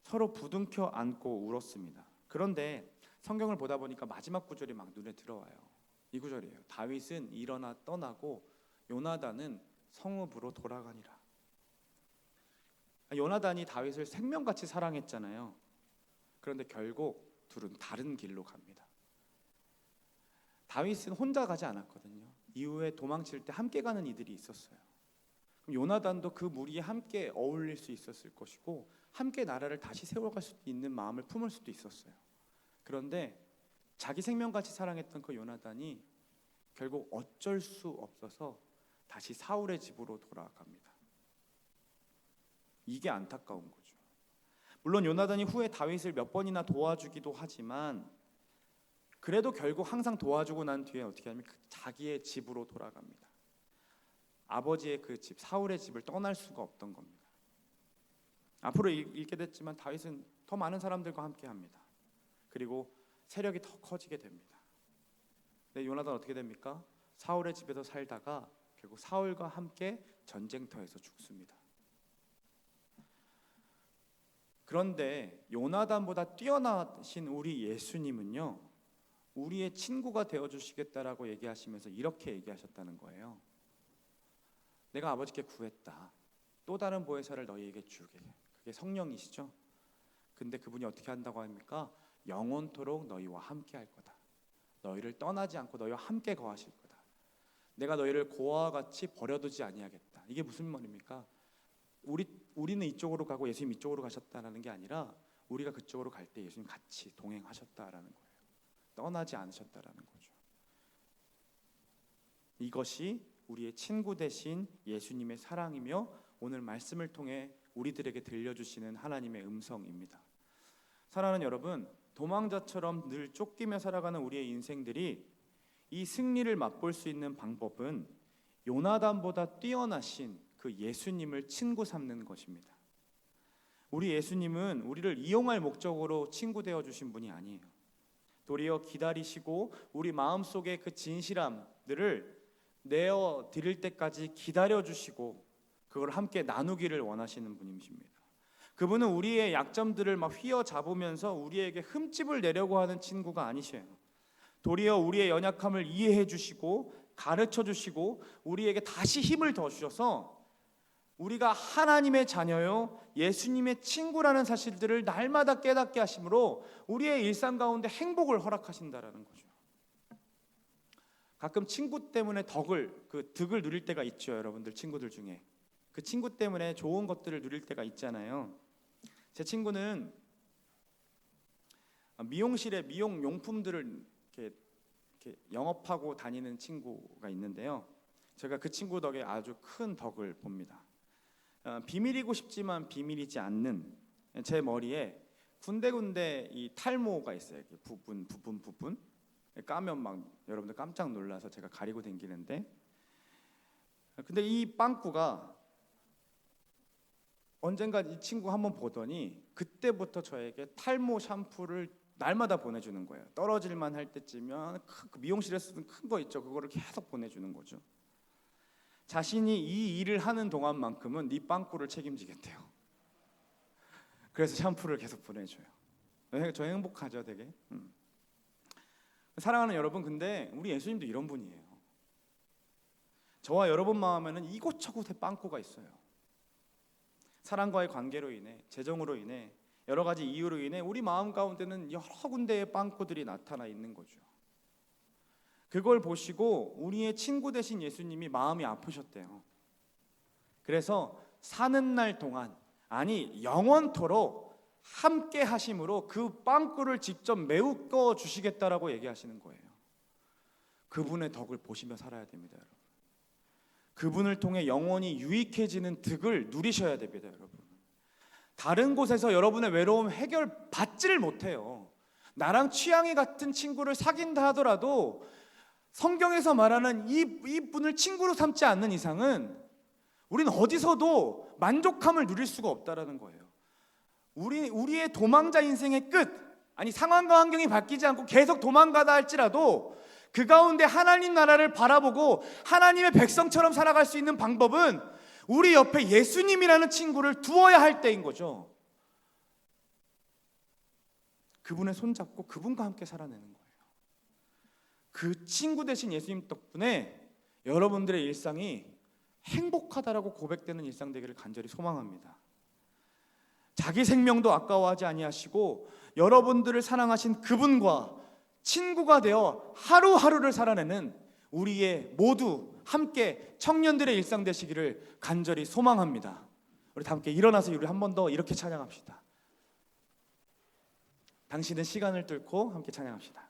서로 부둥켜 안고 울었습니다. 그런데 성경을 보다 보니까 마지막 구절이 막 눈에 들어와요. 이 구절이에요. 다윗은 일어나 떠나고 요나단은 성읍으로 돌아가니라. 요나단이 다윗을 생명같이 사랑했잖아요. 그런데 결국 둘은 다른 길로 갑니다. 다윗은 혼자 가지 않았거든요. 이후에 도망칠 때 함께 가는 이들이 있었어요. 그럼 요나단도 그 무리에 함께 어울릴 수 있었을 것이고 함께 나라를 다시 세워갈 수 있는 마음을 품을 수도 있었어요. 그런데 자기 생명같이 사랑했던 그 요나단이 결국 어쩔 수 없어서 다시 사울의 집으로 돌아갑니다. 이게 안타까운 거죠. 물론 요나단이 후에 다윗을 몇 번이나 도와주기도 하지만 그래도 결국 항상 도와주고 난 뒤에 어떻게 하냐면 자기의 집으로 돌아갑니다. 아버지의 그 집, 사울의 집을 떠날 수가 없던 겁니다. 앞으로 읽게 됐지만 다윗은 더 많은 사람들과 함께합니다. 그리고 세력이 더 커지게 됩니다. 근데 요나단 어떻게 됩니까? 사울의 집에서 살다가 결국 사울과 함께 전쟁터에서 죽습니다. 그런데 요나단보다 뛰어나신 우리 예수님은요, 우리의 친구가 되어주시겠다라고 얘기하시면서 이렇게 얘기하셨다는 거예요. 내가 아버지께 구했다. 또 다른 보혜사를 너희에게 주게. 그게 성령이시죠. 근데 그분이 어떻게 한다고 합니까? 영원토록 너희와 함께 할 거다. 너희를 떠나지 않고 너희와 함께 거하실 거다. 내가 너희를 고아와 같이 버려두지 아니하겠다. 이게 무슨 말입니까? 우리는 이쪽으로 가고 예수님 이쪽으로 가셨다라는 게 아니라 우리가 그쪽으로 갈 때 예수님 같이 동행하셨다라는 거예요. 떠나지 않으셨다라는 거죠. 이것이 우리의 친구 되신 예수님의 사랑이며 오늘 말씀을 통해 우리들에게 들려주시는 하나님의 음성입니다. 사랑하는 여러분, 도망자처럼 늘 쫓기며 살아가는 우리의 인생들이 이 승리를 맛볼 수 있는 방법은 요나단보다 뛰어나신 그 예수님을 친구 삼는 것입니다. 우리 예수님은 우리를 이용할 목적으로 친구 되어 주신 분이 아니에요. 도리어 기다리시고 우리 마음속의 그 진실함들을 내어 드릴 때까지 기다려 주시고 그걸 함께 나누기를 원하시는 분이십니다. 그분은 우리의 약점들을 막 휘어잡으면서 우리에게 흠집을 내려고 하는 친구가 아니셔요. 도리어 우리의 연약함을 이해해 주시고 가르쳐 주시고 우리에게 다시 힘을 더 주셔서 우리가 하나님의 자녀요 예수님의 친구라는 사실들을 날마다 깨닫게 하심으로 우리의 일상 가운데 행복을 허락하신다라는 거죠. 가끔 친구 때문에 득을 누릴 때가 있죠. 여러분들 친구들 중에 그 친구 때문에 좋은 것들을 누릴 때가 있잖아요. 제 친구는 미용실에 미용 용품들을 이렇게 영업하고 다니는 친구가 있는데요. 제가 그 친구 덕에 아주 큰 덕을 봅니다. 비밀이고 싶지만 비밀이지 않는 제 머리에 군데군데 이 탈모가 있어요. 부분 까면 막 여러분들 깜짝 놀라서 제가 가리고 다니는데, 근데 이 빵꾸가 언젠가 이 친구 한번 보더니 그때부터 저에게 탈모 샴푸를 날마다 보내주는 거예요. 떨어질만 할 때쯤이면 미용실에 쓰던 큰 거 있죠. 그거를 계속 보내주는 거죠. 자신이 이 일을 하는 동안만큼은 네 빵꾸를 책임지겠대요. 그래서 샴푸를 계속 보내줘요. 저 행복하죠, 되게. 사랑하는 여러분, 근데 우리 예수님도 이런 분이에요. 저와 여러분 마음에는 이곳저곳에 빵꾸가 있어요. 사랑과의 관계로 인해, 재정으로 인해, 여러 가지 이유로 인해 우리 마음 가운데는 여러 군데의 빵꾸들이 나타나 있는 거죠. 그걸 보시고 우리의 친구 되신 예수님이 마음이 아프셨대요. 그래서 사는 날 동안, 아니 영원토록 함께 하심으로 그 빵꾸를 직접 메워 주시겠다라고 얘기하시는 거예요. 그분의 덕을 보시며 살아야 됩니다, 여러분. 그분을 통해 영원히 유익해지는 득을 누리셔야 됩니다, 여러분. 다른 곳에서 여러분의 외로움 해결 받지를 못해요. 나랑 취향이 같은 친구를 사귄다 하더라도 성경에서 말하는 이 분을 친구로 삼지 않는 이상은 우리는 어디서도 만족함을 누릴 수가 없다라는 거예요. 우리의 도망자 인생의 끝, 아니 상황과 환경이 바뀌지 않고 계속 도망가다 할지라도 그 가운데 하나님 나라를 바라보고 하나님의 백성처럼 살아갈 수 있는 방법은 우리 옆에 예수님이라는 친구를 두어야 할 때인 거죠. 그분의 손잡고 그분과 함께 살아내는 거예요. 그 친구 되신 예수님 덕분에 여러분들의 일상이 행복하다라고 고백되는 일상 되기를 간절히 소망합니다. 자기 생명도 아까워하지 아니하시고 여러분들을 사랑하신 그분과 친구가 되어 하루하루를 살아내는 우리의 모두 함께 청년들의 일상 되시기를 간절히 소망합니다. 우리 다 함께 일어나서 우리 한 번 더 이렇게 찬양합시다. 당신은 시간을 뚫고 함께 찬양합시다.